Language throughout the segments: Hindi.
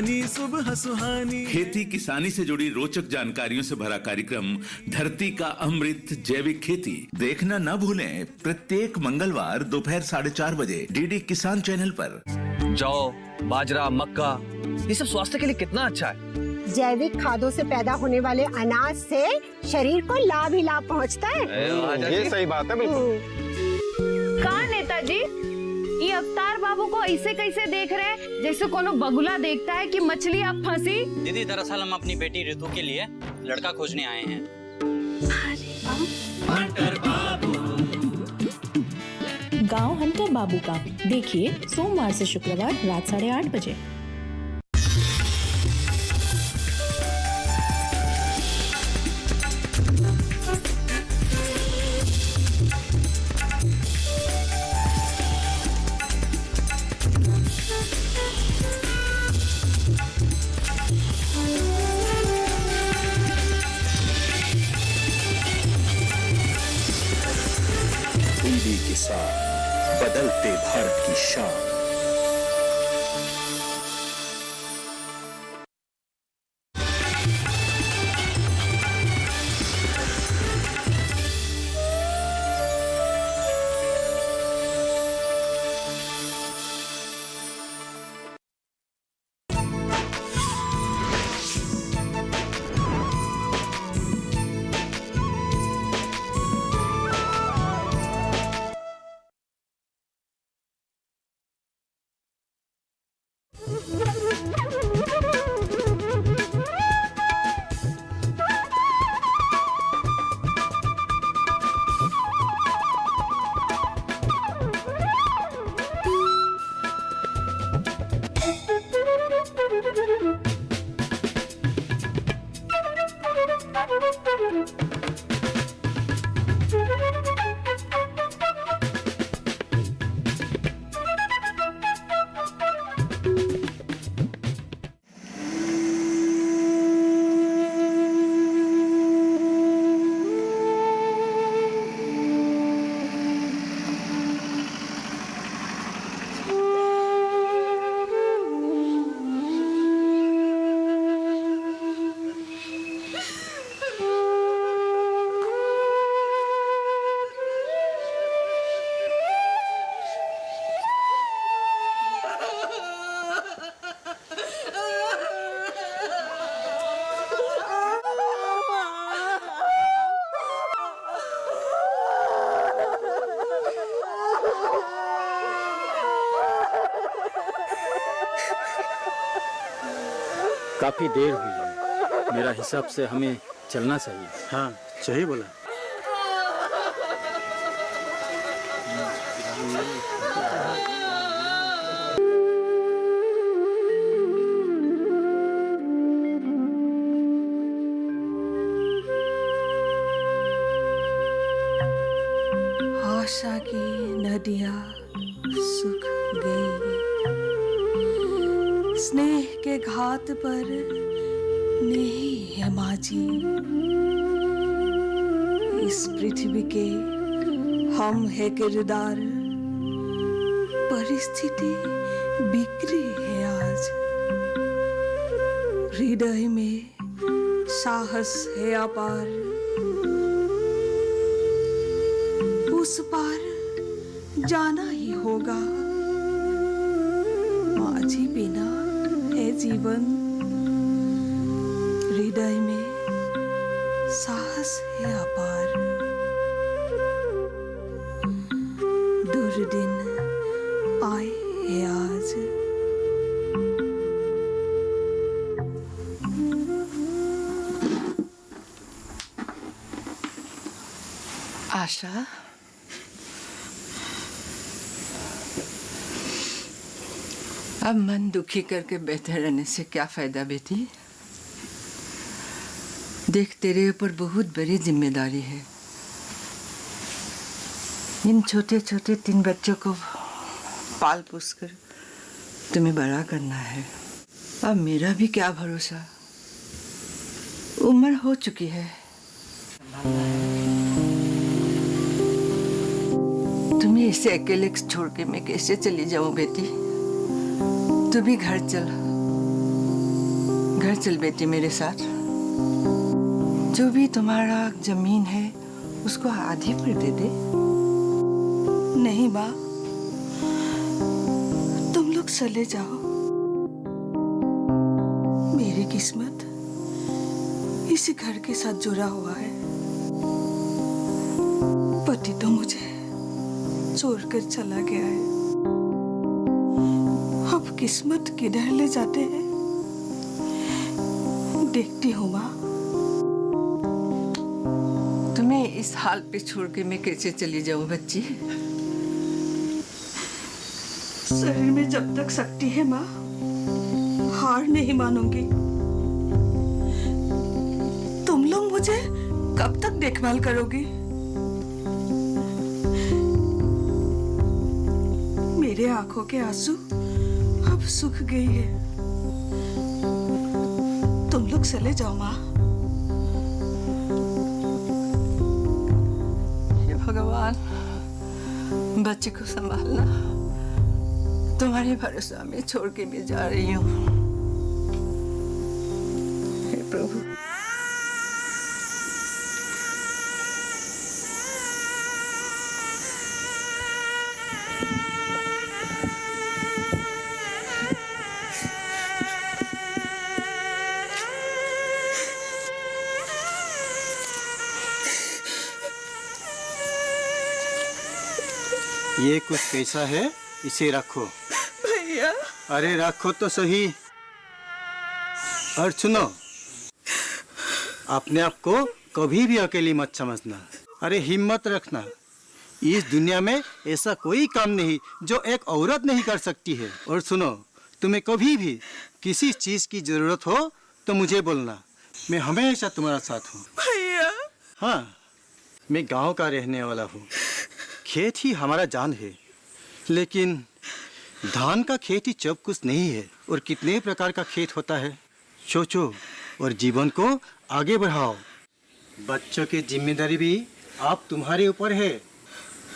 सुहानी सुबह सुहानी। खेती किसानी से जुड़ी रोचक जानकारियों से भरा कार्यक्रम धरती का अमृत जैविक खेती देखना न भूलें। प्रत्येक मंगलवार दोपहर 4:30 बजे डीडी किसान चैनल पर। जौ, बाजरा, मक्का ये सब स्वास्थ्य के लिए कितना अच्छा है। जैविक खादों से पैदा होने वाले अनाज से शरीर को लाभ ही लाभ पहुंचता है। ये सही बात है बिल्कुल। कहा नेताजी, ये अवतार बाबू को ऐसे कैसे देख रहे हैं जैसे कोनो बगुला देखता है कि मछली अब फंसी। दीदी दरअसल हम अपनी बेटी ऋतु के लिए लड़का खोजने आए हैं। गांव हंटर बाबू का देखिए सोमवार से शुक्रवार रात 8:30 बजे। डीडी किसान, बदलते भारत की शान। काफी देर हुई है, मेरा हिसाब से हमें चलना चाहिए। हाँ सही बोला। आशा की नदियाँ सूख गई, स्नेह के घाट पर नहीं है माझी। इस पृथ्वी के हम है किरदार, परिस्थिति बिखरी है आज। हृदय में साहस है अपार, उस पार जाना ही होगा। माझी बिना है जीवन, हृदय में साहस है अपार। दुर्दिन आए है आज। आशा, अब मन दुखी करके बैठे रहने से क्या फायदा बेटी। देख तेरे ऊपर बहुत बड़ी जिम्मेदारी है। इन छोटे छोटे 3 बच्चों को पाल पोस कर तुम्हें बड़ा करना है। अब मेरा भी क्या भरोसा, उम्र हो चुकी है। तुम्हें इसे अकेले छोड़ के मैं कैसे चली जाऊं बेटी। तू भी घर चल, घर चल बेटी मेरे साथ। जो भी तुम्हारा जमीन है उसको आधी पर दे दे। नहीं माँ, तुम लोग चले जाओ। मेरी किस्मत इसी घर के साथ जुड़ा हुआ है। पति तो मुझे छोड़कर चला गया है। अब किस्मत किधर ले जाते हैं देखती हूँ माँ। तुम्हें इस हाल पे छोड़ के मैं कैसे चली जाऊं बच्ची? शरीर में जब तक शक्ति है माँ, हार नहीं मानूंगी। तुम लोग मुझे कब तक देखभाल करोगी? मेरे आंखों के आंसू अब सूख गई है। तुम लोग चले जाओ माँ। हे भगवान, बच्चे को संभालना। तुम्हारे भरोसा में छोड़ के मैं जा रही हूँ। हे प्रभु। ये कुछ पैसा है, इसे रखो। भैया। अरे रखो तो सही। और सुनो, अपने आप को कभी भी अकेली मत समझना। अरे हिम्मत रखना। इस दुनिया में ऐसा कोई काम नहीं जो एक औरत नहीं कर सकती है। और सुनो, तुम्हें कभी भी किसी चीज की जरूरत हो तो मुझे बोलना। मैं हमेशा तुम्हारा साथ हूँ। भैया। हाँ, मैं गांव का रहने वाला हूँ। खेत ही हमारा जान है, लेकिन धान का खेत ही सब कुछ नहीं है। और कितने प्रकार का खेत होता है। सोचो और जीवन को आगे बढ़ाओ। बच्चों की जिम्मेदारी भी आप तुम्हारे ऊपर है।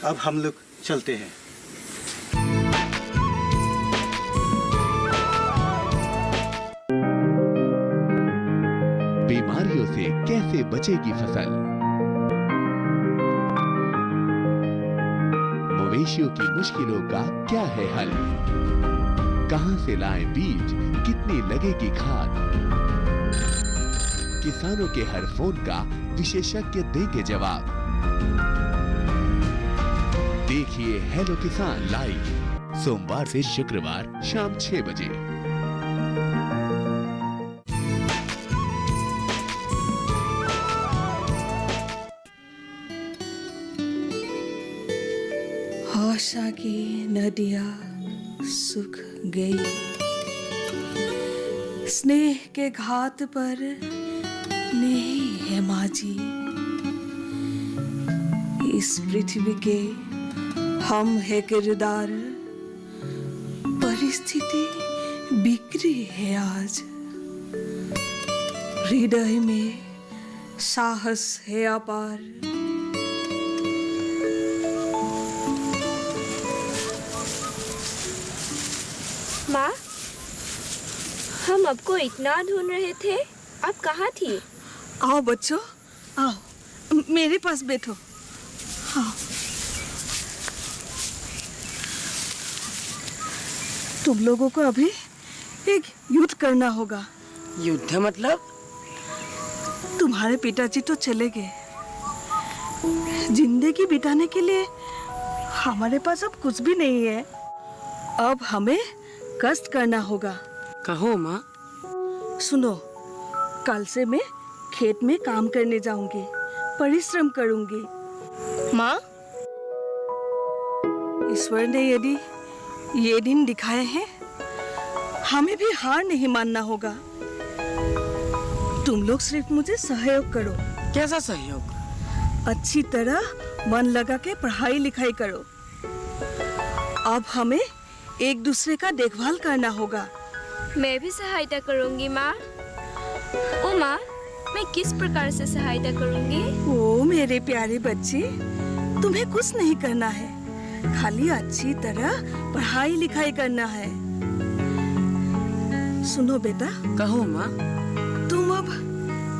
अब हम लोग चलते हैं। बीमारियों से कैसे बचेगी फसल? मवेशियों की मुश्किलों का क्या है हल? कहां से लाएं बीज, कितनी लगेगी खाद? किसानों के हर फोन का विशेषज्ञ देंगे जवाब। देखिए हेलो किसान लाइव, सोमवार से शुक्रवार शाम 6 बजे। आशा की नदियाँ सूख गई, स्नेह के घाट पर नहीं है माँ जी। इस पृथ्वी के हम है किरदार, परिस्थिति बिगड़ी है आज। हृदय में साहस है अपार। माँ, हम आपको इतना ढूंढ रहे थे, आप कहाँ थी? आओ बच्चों, आओ मेरे पास बैठो। हाँ, तुम लोगों को अभी एक युद्ध करना होगा। युद्ध मतलब? तुम्हारे पिताजी तो चले गए। जिंदगी बिताने के लिए हमारे पास अब कुछ भी नहीं है। अब हमें कष्ट करना होगा। कहो माँ। सुनो, कल से मैं खेत में काम करने जाऊंगी, परिश्रम करूंगी। माँ, ईश्वर ने यदि ये दिन दिखाए हैं, हमें भी हार नहीं मानना होगा। तुम लोग सिर्फ मुझे सहयोग करो। कैसा सहयोग? अच्छी तरह मन लगा के पढ़ाई लिखाई करो। अब हमें एक दूसरे का देखभाल करना होगा। मैं भी सहायता करूंगी माँ। ओ माँ, मैं किस प्रकार से सहायता करूंगी? ओ मेरे प्यारे बच्चे, तुम्हें कुछ नहीं करना है, खाली अच्छी तरह पढ़ाई लिखाई करना है। सुनो बेटा। कहो माँ। तुम अब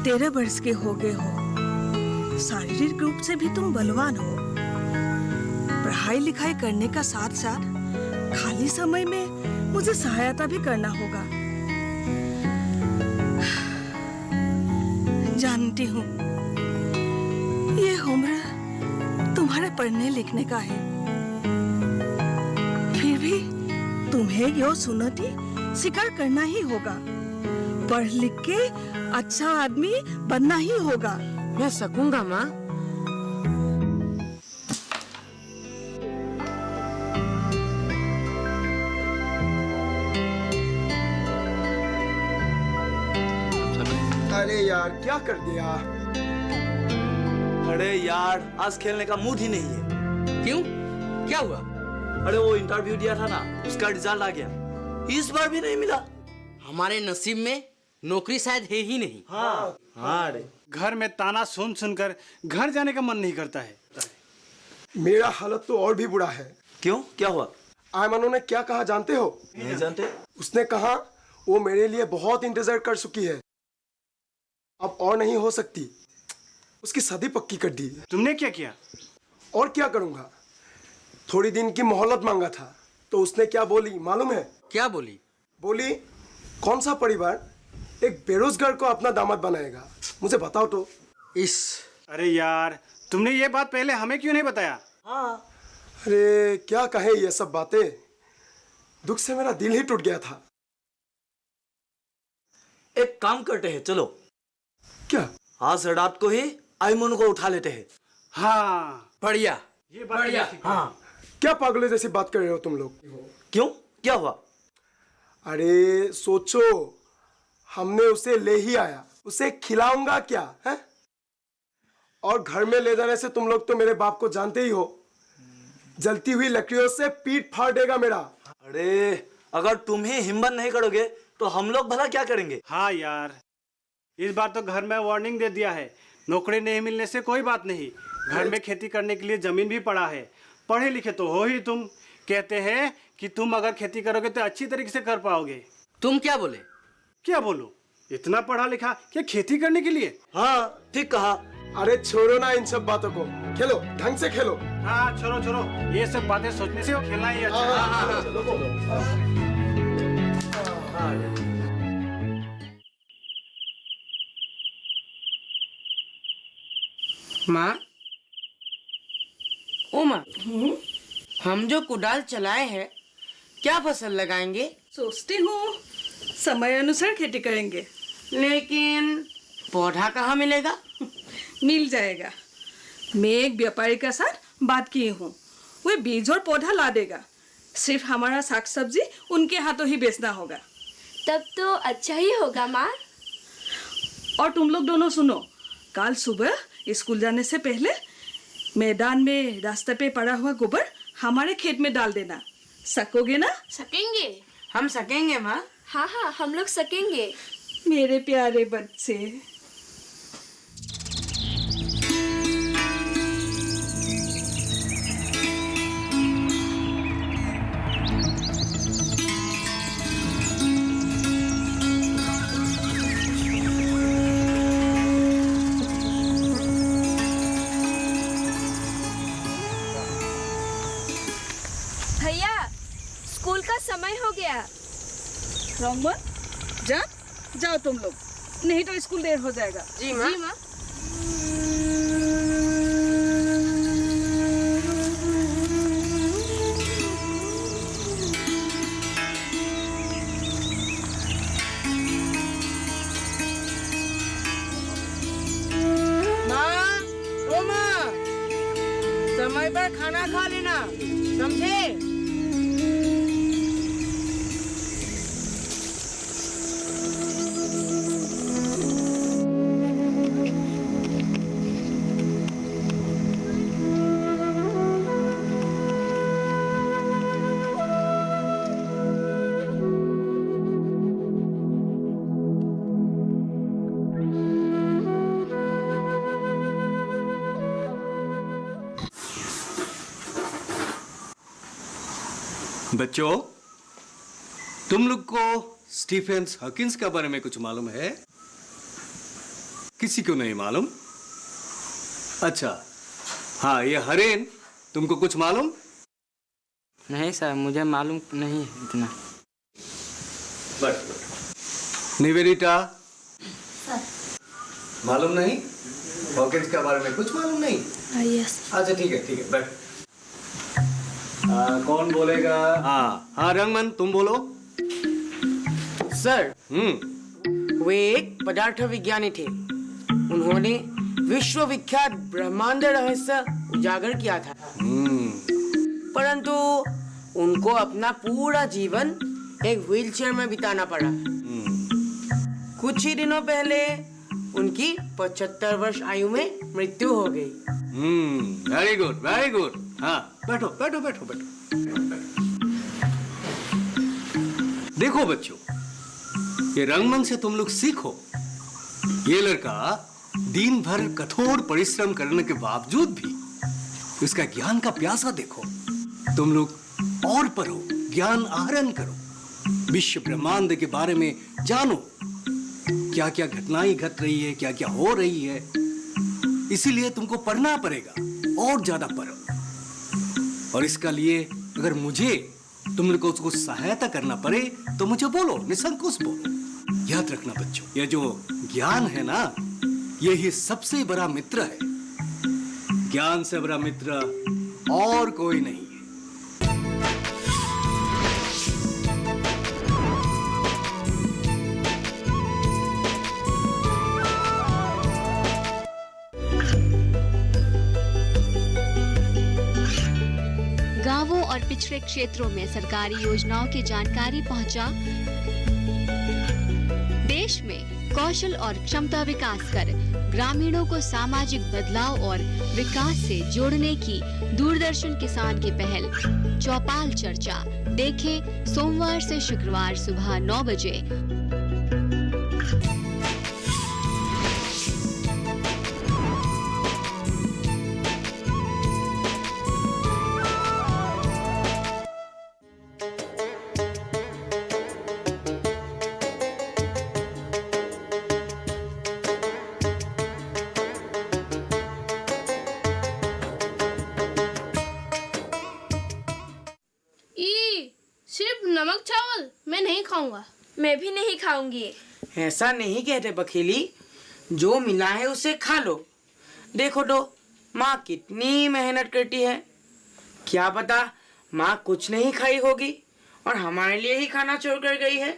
13 वर्ष के हो गए हो, शारीरिक रूप से भी तुम बलवान हो। पढ़ाई लिखाई करने का साथ साथ खाली समय में मुझे सहायता भी करना होगा। जानती हूँ ये उम्र तुम्हारे पढ़ने लिखने का है, फिर भी तुम्हें यो सुनती स्वीकार करना ही होगा। पढ़ लिख के अच्छा आदमी बनना ही होगा। मैं सकूंगा माँ। अरे यार क्या कर दिया? अरे यार आज खेलने का मूड ही नहीं है। क्यों? क्या हुआ? अरे वो इंटरव्यू दिया था ना, उसका रिजल्ट आ गया, इस बार भी नहीं मिला। हमारे नसीब में नौकरी शायद है ही नहीं। हाँ हाँ। अरे घर में ताना सुन सुनकर घर जाने का मन नहीं करता है। मेरा हालत तो और भी बुरा है। क्यों? क्या हुआ? आयमनो ने क्या कहा जानते हो? नहीं जानते। उसने कहा वो मेरे लिए बहुत इंतजार कर चुकी है, अब और नहीं हो सकती। उसकी शादी पक्की कर दी। तुमने क्या किया? और क्या करूंगा, थोड़ी दिन की मोहलत मांगा था तो उसने क्या बोली मालूम है? क्या बोली? बोली कौन सा परिवार एक बेरोजगार को अपना दामाद बनाएगा, मुझे बताओ तो। अरे यार तुमने ये बात पहले हमें क्यों नहीं बताया? हाँ। अरे क्या कहे ये सब बातें, दुख से मेरा दिल ही टूट गया था। एक काम करते हैं, चलो। क्या? आज रात को ही आयमन को उठा लेते हैं। हाँ बढ़िया, ये बात बढ़िया। हाँ। क्या पागलों जैसी बात कर रहे हो तुम लोग? क्यों? क्या हुआ? अरे सोचो, हमने उसे ले ही आया, उसे खिलाऊंगा क्या है? और घर में ले जाने से तुम लोग तो मेरे बाप को जानते ही हो, जलती हुई लकड़ियों से पीठ फाड़ देगा मेरा। अरे अगर तुम ही हिम्मत नहीं करोगे तो हम लोग भला क्या करेंगे? हाँ यार, इस बार तो घर में वार्निंग दे दिया है, नौकरी नहीं मिलने से कोई बात नहीं, घर में खेती करने के लिए जमीन भी पड़ा है, पढ़े लिखे तो हो ही तुम। कहते हैं कि तुम अगर खेती करोगे तो अच्छी तरीके से कर पाओगे। तुम क्या बोले? क्या बोलो, इतना पढ़ा लिखा क्या खेती करने के लिए? हाँ ठीक कहा। अरे छोड़ो ना इन सब बातों को, खेलो ढंग से खेलो। हाँ छोड़ो छोड़ो, ये सब बातें सोचने से खेलना ही अच्छा है। चलो। माँ, ओ माँ, हम जो कुदाल चलाए हैं क्या फसल लगाएंगे? सोचती हूँ समय अनुसार खेती करेंगे। लेकिन पौधा कहाँ मिलेगा? मिल जाएगा। मैं एक व्यापारी के साथ बात की हूँ, वे बीज और पौधा ला देगा, सिर्फ हमारा साग सब्जी उनके हाथों ही बेचना होगा। तब तो अच्छा ही होगा माँ। और तुम लोग दोनों सुनो, कल सुबह स्कूल जाने से पहले मैदान में रास्ते पे पड़ा हुआ गोबर हमारे खेत में डाल देना। सकोगे ना? सकेंगे। हम सकेंगे माँ। हाँ हाँ हम लोग सकेंगे। मेरे प्यारे बच्चे। भैया स्कूल का समय हो गया। रोमन, जाओ तुम लोग, नहीं तो स्कूल देर हो जाएगा। जी माँ। जी माँ। माँ, ओ माँ, समय पर खाना खा लेना, समझे? बच्चों, तुम लोग को स्टीफन हॉकिंस के बारे में कुछ मालूम है? किसी को नहीं मालूम? अच्छा, हाँ, ये हरेन, तुमको कुछ मालूम? नहीं सर, मुझे मालूम नहीं है इतना। बस निवेदिता, मालूम नहीं? हॉकिंस के बारे में कुछ मालूम नहीं? यस। अच्छा ठीक है, बैठ। कौन बोलेगा? हाँ रंगमन, तुम बोलो। सर, वे एक पदार्थ विज्ञानी थे। उन्होंने विश्वविख्यात ब्रह्मांड रहस्य उजागर किया था, परंतु उनको अपना पूरा जीवन एक व्हीलचेयर में बिताना पड़ा। कुछ ही दिनों पहले उनकी 75 वर्ष आयु में मृत्यु हो गई। Very good, very good. हाँ, बैठो बैठो बैठो बैठो। देखो बच्चों, ये रंगमंच से तुम लोग सीखो। ये लड़का दिन भर कठोर परिश्रम करने के बावजूद भी उसका ज्ञान का प्यासा देखो। तुम लोग और पढ़ो, ज्ञान आहरण करो, विश्व ब्रह्मांड के बारे में जानो, क्या क्या घटनाएं घट रही है, क्या क्या हो रही है। इसीलिए तुमको पढ़ना पड़ेगा और ज्यादा पढ़ो। और इसका लिए अगर मुझे तुम लोग को उसको सहायता करना पड़े तो मुझे बोलो, निसंकोच बोलो। याद रखना बच्चों, ये जो ज्ञान है ना, यही सबसे बड़ा मित्र है। ज्ञान से बड़ा मित्र और कोई नहीं है। गांवों और पिछड़े क्षेत्रों में सरकारी योजनाओं की जानकारी पहुंचा। देश में कौशल और क्षमता विकास कर ग्रामीणों को सामाजिक बदलाव और विकास से जोड़ने की दूरदर्शन किसान की पहल चौपाल चर्चा देखें सोमवार से शुक्रवार सुबह 9 बजे। सिर्फ नमक चावल मैं नहीं खाऊंगा। मैं भी नहीं खाऊंगी। ऐसा नहीं कहते बखेली, जो मिला है उसे खा लो। देखो तो माँ कितनी मेहनत करती है। क्या पता माँ कुछ नहीं खाई होगी और हमारे लिए ही खाना छोड़ कर गई है।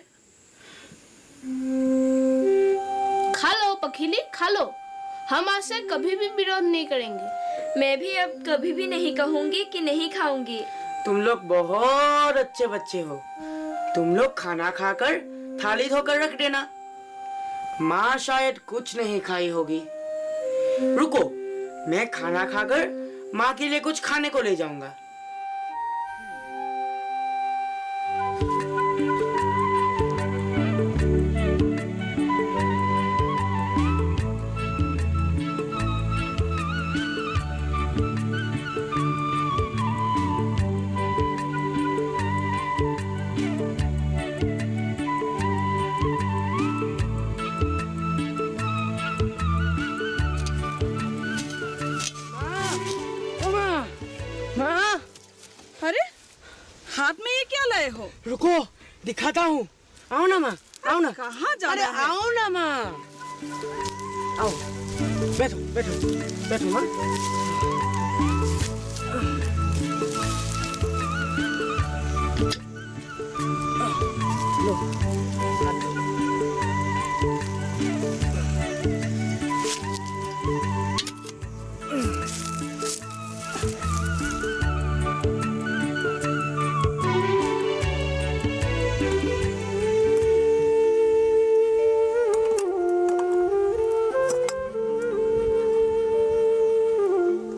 खा लो पखेली, खा लो। हम आज से कभी भी विरोध नहीं करेंगे। मैं भी अब कभी भी नहीं कहूंगी कि नहीं खाऊंगी। तुम लोग बहुत अच्छे बच्चे हो। तुम लोग खाना खाकर थाली धोकर रख देना। माँ शायद कुछ नहीं खाई होगी। रुको, मैं खाना खाकर माँ के लिए कुछ खाने को ले जाऊंगा। अरे हाथ में ये क्या लाए हो? रुको, दिखाता हूँ। आओ ना माँ, आओ ना। कहाँ जा अरे रहा है? आओ ना माँ, आओ। बैठो बैठो बैठो माँ। लो, हाथ धो।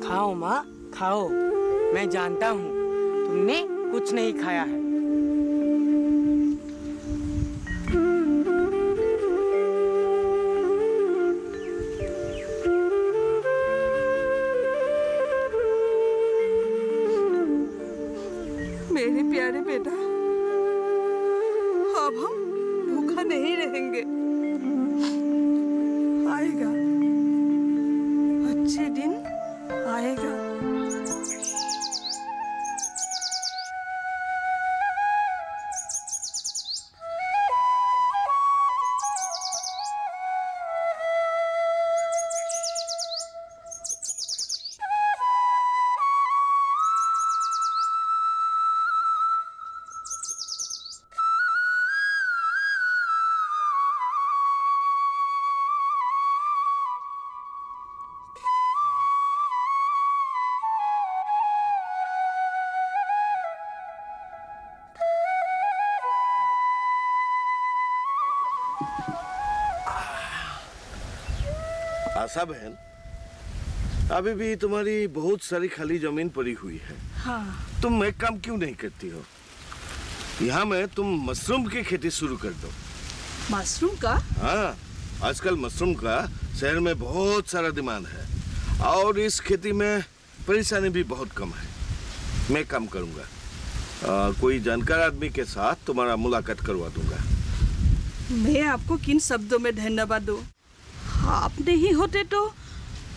खाओ माँ, खाओ। मैं जानता हूँ तुमने कुछ नहीं खाया है। मेरे प्यारे बेटा, अब हम आशा बहन, अभी भी तुम्हारी बहुत सारी खाली जमीन पड़ी हुई है। हाँ। तुम एक काम क्यों नहीं करती हो? यहाँ में तुम मशरूम की खेती शुरू कर दो। मशरूम का? हाँ, आजकल मशरूम का शहर में बहुत सारा डिमांड है और इस खेती में परेशानी भी बहुत कम है। मैं काम करूँगा, कोई जानकार आदमी के साथ तुम्हारा मुलाकात करवा दूंगा। मैं आपको किन शब्दों में धन्यवाद दूं? आप नहीं होते तो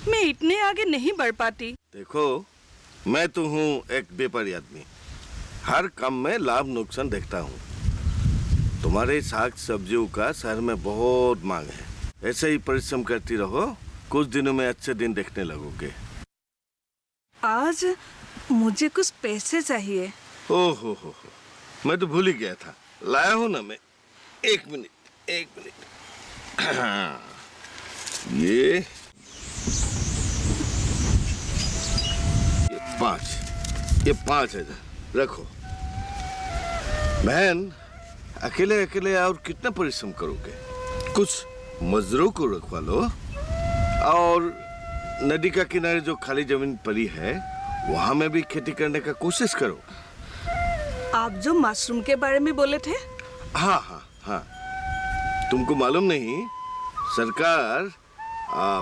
मैं इतने आगे नहीं बढ़ पाती। देखो, मैं तो हूँ एक व्यापारी आदमी, हर काम में लाभ नुकसान देखता हूँ। तुम्हारे साग सब्जियों का शहर में बहुत मांग है। ऐसे ही परिश्रम करती रहो, कुछ दिनों में अच्छे दिन देखने लगोगे। आज मुझे कुछ पैसे चाहिए। ओहो हो, मैं तो भूल ही गया था। लाया हूँ ना मैं। एक मिनट। ये 5,000 रखो। बहन, अकेले अकेले और कितना परिश्रम करोगे? कुछ मजदूरों को रखवा लो और नदी का किनारे जो खाली जमीन पड़ी है वहां में भी खेती करने का कोशिश करो। आप जो मशरूम के बारे में बोले थे? हाँ, तुमको मालूम नहीं, सरकार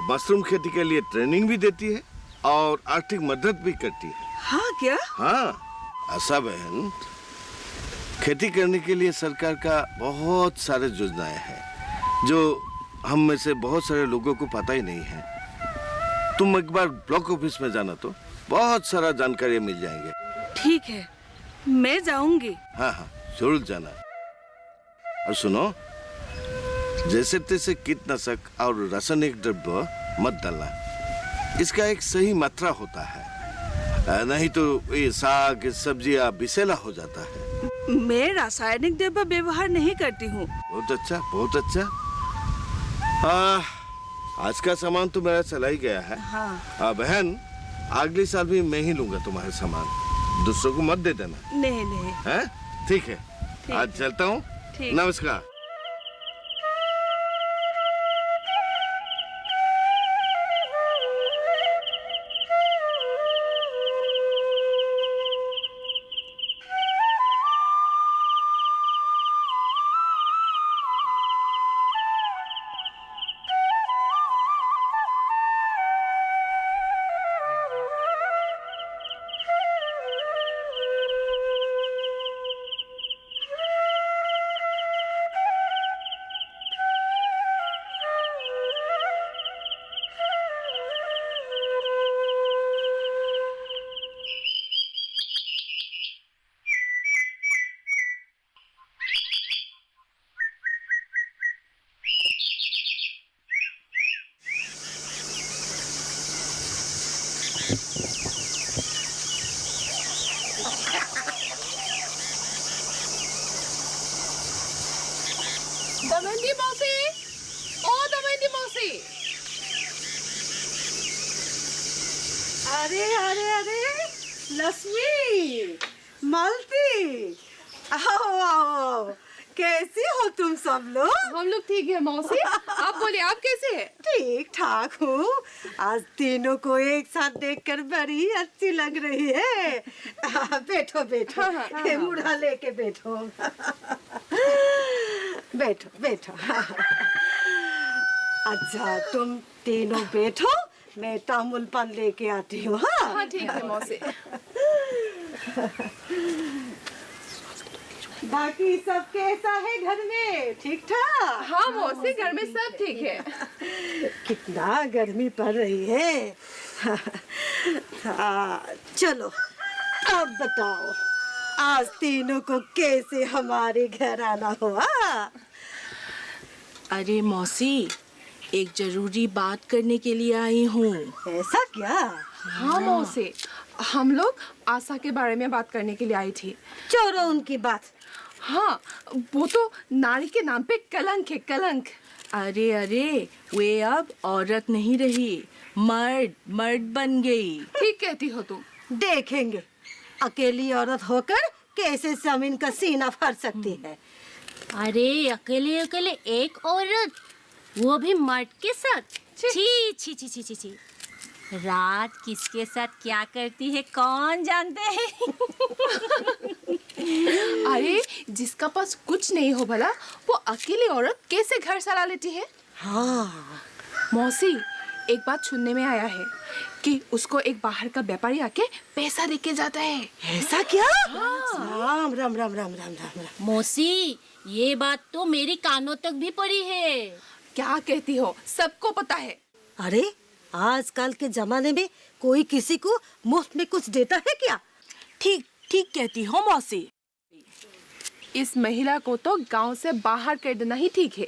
मशरूम खेती के लिए ट्रेनिंग भी देती है और आर्थिक मदद भी करती है। हाँ क्या? हाँ आशा बहन, खेती करने के लिए सरकार का बहुत सारे योजनाएं हैं जो हम में से बहुत सारे लोगों को पता ही नहीं है। तुम एक बार ब्लॉक ऑफिस में जाना तो बहुत सारा जानकारी मिल जाएंगे। ठीक है, मैं जाऊंगी। हाँ, जरूर जाना। और सुनो, जैसे तैसे कीटनाशक और रासायनिक द्रव्य मत डालना, इसका एक सही मात्रा होता है, नहीं तो ये साग सब्जियां विषैला हो जाता है। मैं रासायनिक द्रव्य व्यवहार नहीं करती हूँ। बहुत अच्छा, बहुत अच्छा। आज का सामान तो मेरा चला ही गया है। हाँ। बहन, अगले साल भी मैं ही लूंगा तुम्हारे सामान, दूसरों को मत दे देना। नहीं। है? ठीक है, आज चलता हूँ। नमस्कार। दमयंती मौसी, ओ दमयंती मौसी। अरे लक्ष्मी, मालती, आओ। कैसी हो तुम सब लोग? हम लोग ठीक है मौसी। आप बोलिए, आप कैसे हैं? ठीक ठाक हूँ। आज तीनों को एक साथ देखकर बड़ी अच्छी लग रही है। बैठो। ये मुढ़ा लेके बैठो। बैठो। अच्छा, तुम तीनों बैठो, मैं तामुल पान लेके आती हूँ। हाँ ठीक है मौसी। बाकी सब कैसा है घर में? ठीक ठाक? हाँ मौसी, घर में सब ठीक है। कितना गर्मी पड़ रही है। चलो अब बताओ, आज तीनों को कैसे हमारे घर आना हुआ? अरे मौसी, एक जरूरी बात करने के लिए आई हूँ। ऐसा क्या? हाँ मौसी, हम लोग आशा के बारे में बात करने के लिए आई थी। छोड़ो उनकी बात। हाँ, वो तो नारी के नाम पे कलंक है, कलंक। अरे वे अब औरत नहीं रही, मर्द बन गई। ठीक कहती हो तुम। देखेंगे अकेली औरत होकर कैसे जमीन का सीना फाड़ सकती है। अरे अकेले अकेले एक औरत, वो भी मर्द के साथ। छी छी छी छी छी छी। रात किसके साथ क्या करती है कौन जानते हैं। अरे जिसका पास कुछ नहीं हो भला, वो अकेली औरत कैसे घर चला लेती है? हाँ मौसी, एक बात सुनने में आया है कि उसको एक बाहर का व्यापारी आके पैसा दे के जाता है। ऐसा क्या? राम राम राम राम राम राम। मौसी, ये बात तो मेरे कानों तक भी पड़ी है। क्या कहती हो, सबको पता है। अरे आजकल के जमाने में कोई किसी को मुफ्त में कुछ देता है क्या? ठीक ठीक कहती हो मौसी। इस महिला को तो गांव से बाहर कर देना ही ठीक है।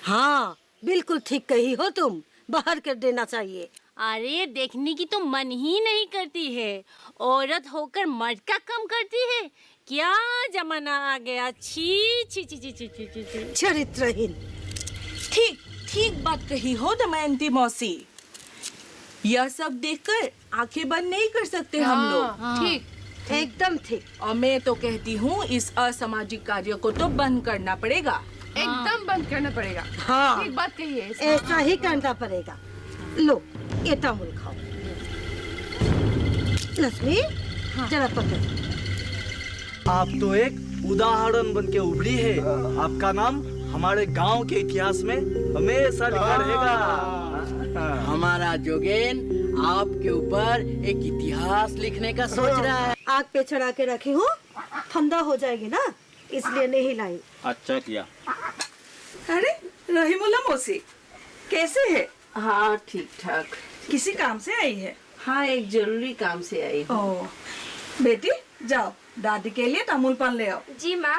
हाँ बिल्कुल ठीक कही हो तुम, बाहर कर देना चाहिए। अरे देखने की तो मन ही नहीं करती है, औरत होकर मर्द का काम करती है। क्या जमाना आ गया। छी छी छी छी छी छी छी छी। चरित्रहीन। ठीक ठीक बात कही हो दमयंती मौसी। यह सब देखकर आंखें बंद नहीं कर सकते हम लोग। ठीक एकदम ठीक। और मैं तो कहती हूँ इस असामाजिक कार्य को तो बंद करना पड़ेगा। एकदम बंद करना पड़ेगा। हाँ ठीक बात कही है। ऐसा ही करना पड़ेगा। लो ये तामुल खाओ। लक्ष्मी जरा पकड़। आप तो एक उदाहरण बन के उभरी है। आपका नाम हमारे गांव के इतिहास में हमेशा लिखा रहेगा। हमारा जोगेन आपके ऊपर एक इतिहास लिखने का सोच रहा है। आग पे चढ़ा के रखी हूँ, ठंडा हो जाएगी ना, इसलिए नहीं लाई। अच्छा किया। अरे रहीमुल्ला मौसी, कैसे है? हाँ ठीक ठाक। किसी काम से आई है? हाँ एक जरूरी काम से आई हूँ। ओह बेटी जाओ, दादी के लिए तामुल पान ले आओ। जी माँ।